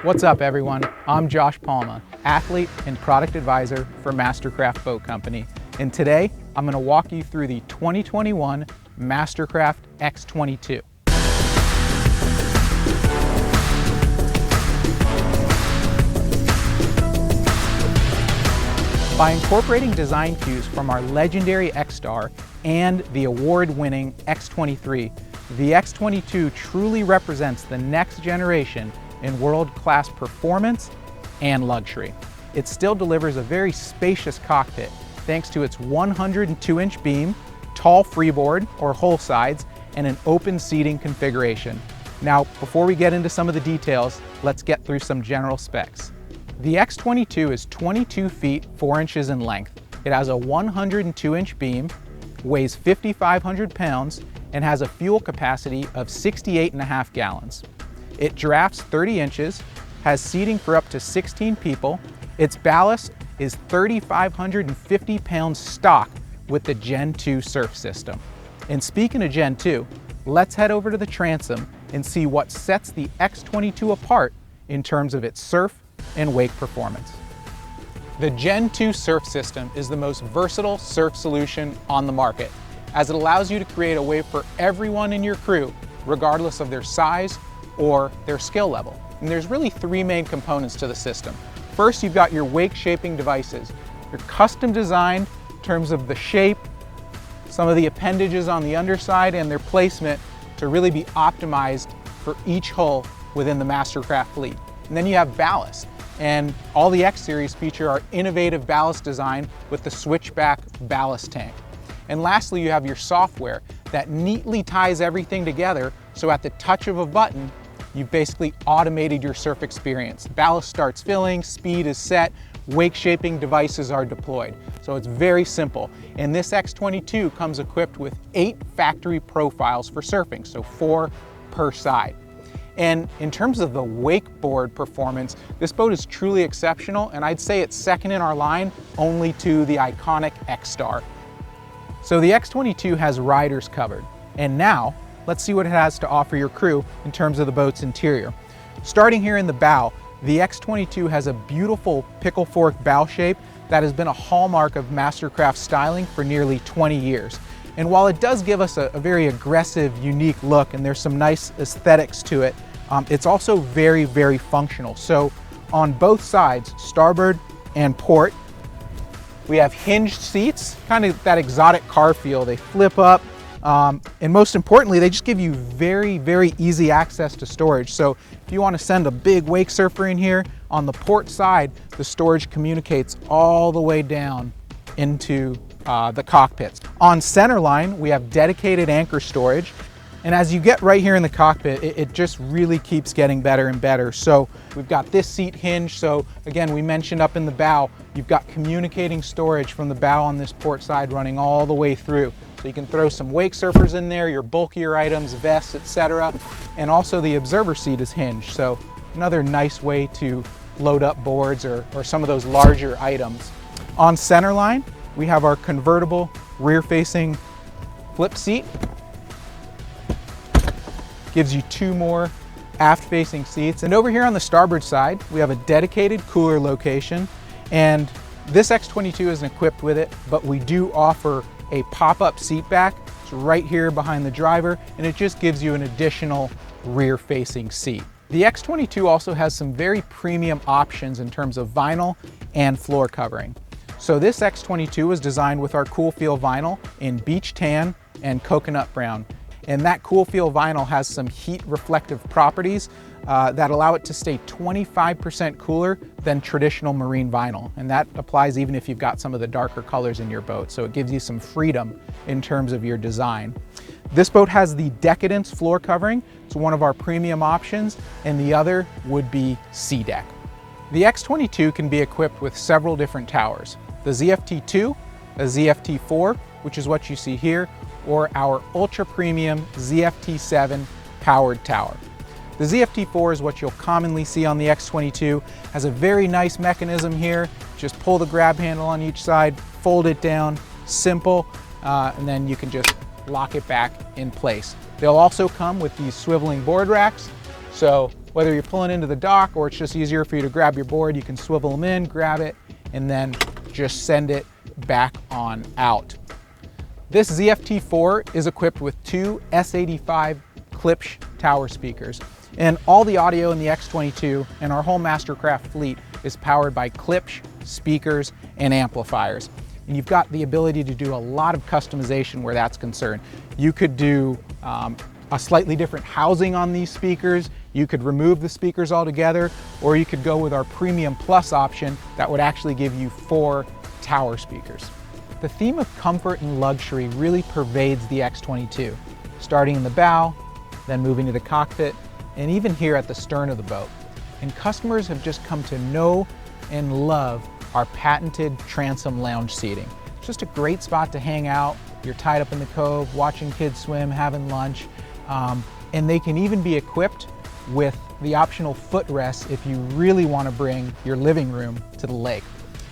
What's up, everyone? I'm Josh Palma, athlete and product advisor for MasterCraft Boat Company. And today, I'm going to walk you through the 2021 MasterCraft X22. By incorporating design cues from our legendary X-Star and the award-winning X23, the X22 truly represents the next generation in world-class performance and luxury. It still delivers a very spacious cockpit thanks to its 102-inch beam, tall freeboard or hull sides, and an open seating configuration. Now, before we get into some of the details, let's get through some general specs. The X22 is 22 feet 4 inches in length. It has a 102-inch beam, weighs 5,500 pounds, and has a fuel capacity of 68.5 gallons. It drafts 30 inches, has seating for up to 16 people. Its ballast is 3,550 pounds stock with the GEN2 Surf System. And speaking of Gen 2, let's head over to the transom and see what sets the X22 apart in terms of its surf and wake performance. The Gen2 Surf System is the most versatile surf solution on the market, as it allows you to create a wave for everyone in your crew, regardless of their size or their skill level. And there's really three main components to the system. First, you've got your wake shaping devices. They're custom designed in terms of the shape, some of the appendages on the underside, and their placement to really be optimized for each hull within the MasterCraft fleet. And then you have ballast. And all the X series feature our innovative ballast design with the switchback ballast tank. And lastly, you have your software that neatly ties everything together, so at the touch of a button, you've basically automated your surf experience. Ballast starts filling, speed is set, wake shaping devices are deployed. So it's very simple. And this X22 comes equipped with 8 factory profiles for surfing, so 4 per side. And in terms of the wakeboard performance, this boat is truly exceptional, and I'd say it's second in our line only to the iconic X-Star. So the X22 has riders covered, and now let's see what it has to offer your crew in terms of the boat's interior. Starting here in the bow, the X22 has a beautiful pickle fork bow shape that has been a hallmark of MasterCraft styling for nearly 20 years. And while it does give us a very aggressive, unique look, and there's some nice aesthetics to it, it's also very, very functional. So on both sides, starboard and port, we have hinged seats, kind of that exotic car feel. They flip up, and most importantly, they just give you very, very easy access to storage. So if you want to send a big wake surfer in here, on the port side, the storage communicates all the way down into the cockpits. On centerline, we have dedicated anchor storage. And as you get right here in the cockpit, it just really keeps getting better and better. So we've got this seat hinge. So again, we mentioned up in the bow, you've got communicating storage from the bow on this port side running all the way through. So you can throw some wake surfers in there, your bulkier items, vests, etc. And also the observer seat is hinged. So another nice way to load up boards or some of those larger items. On centerline, we have our convertible rear-facing flip seat. Gives you 2 more aft-facing seats. And over here on the starboard side, we have a dedicated cooler location. And this X22 isn't equipped with it, but we do offer a pop-up seat back. It's right here behind the driver, and it just gives you an additional rear-facing seat. The X22 also has some very premium options in terms of vinyl and floor covering. So this X22 was designed with our Cool Feel vinyl in beach tan and coconut brown. And that Cool Feel vinyl has some heat reflective properties that allow it to stay 25% cooler than traditional marine vinyl. And that applies even if you've got some of the darker colors in your boat. So it gives you some freedom in terms of your design. This boat has the Decadence floor covering. It's one of our premium options, and the other would be Sea Deck. The X22 can be equipped with several different towers. The ZFT2, a ZFT4, which is what you see here, or our ultra premium ZFT7 powered tower. The ZFT4 is what you'll commonly see on the X22. Has a very nice mechanism here. Just pull the grab handle on each side, fold it down, simple, and then you can just lock it back in place. They'll also come with these swiveling board racks, so whether you're pulling into the dock or it's just easier for you to grab your board, you can swivel them in, grab it, and then just send it back on out. This ZFT4 is equipped with two S85 Klipsch tower speakers. And all the audio in the X22 and our whole MasterCraft fleet is powered by Klipsch speakers and amplifiers. And you've got the ability to do a lot of customization where that's concerned. You could do a slightly different housing on these speakers. You could remove the speakers altogether, or you could go with our Premium Plus option that would actually give you 4 tower speakers. The theme of comfort and luxury really pervades the X22, starting in the bow, then moving to the cockpit, and even here at the stern of the boat. And customers have just come to know and love our patented transom lounge seating. It's just a great spot to hang out. You're tied up in the cove, watching kids swim, having lunch, and they can even be equipped with the optional footrest if you really want to bring your living room to the lake.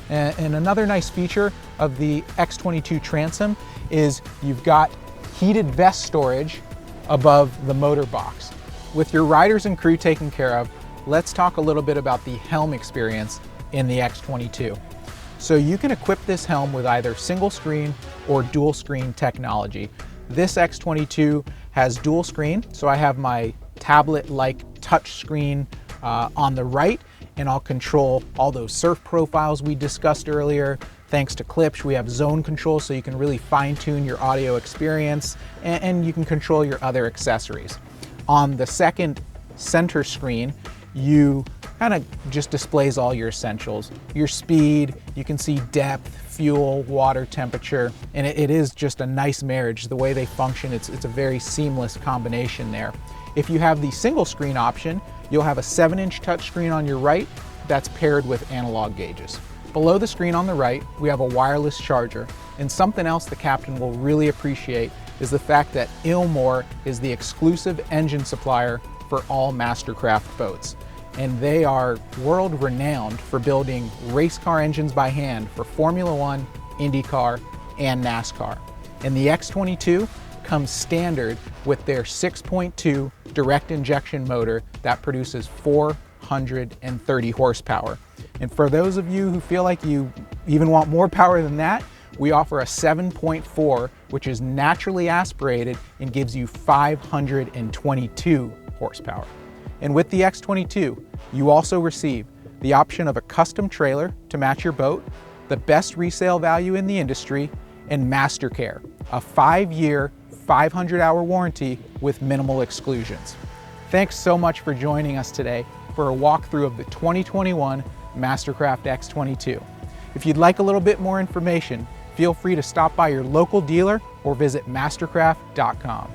And another nice feature of the X22 transom is you've got heated vest storage above the motor box. With your riders and crew taken care of, let's talk a little bit about the Helm experience in the X22. So you can equip this Helm with either single screen or dual screen technology. This X22 has dual screen, so I have my tablet-like touch screen on the right, and I'll control all those surf profiles we discussed earlier. Thanks to Klipsch, we have zone control, so you can really fine-tune your audio experience, and you can control your other accessories. On the second center screen, you kind of just displays all your essentials. Your speed, you can see depth, fuel, water temperature, and it is just a nice marriage. The way they function, it's a very seamless combination there. If you have the single screen option, you'll have a 7-inch touchscreen on your right that's paired with analog gauges. Below the screen on the right, we have a wireless charger, and something else the captain will really appreciate is the fact that Ilmor is the exclusive engine supplier for all MasterCraft boats. And they are world renowned for building race car engines by hand for Formula One, IndyCar, and NASCAR. And the X22 comes standard with their 6.2 direct injection motor that produces 430 horsepower. And for those of you who feel like you even want more power than that, we offer a 7.4, which is naturally aspirated and gives you 522 horsepower. And with the X22, you also receive the option of a custom trailer to match your boat, the best resale value in the industry, and MasterCare, a 5-year, 500-hour warranty with minimal exclusions. Thanks so much for joining us today for a walkthrough of the 2021 MasterCraft X22. If you'd like a little bit more information, feel free to stop by your local dealer or visit mastercraft.com.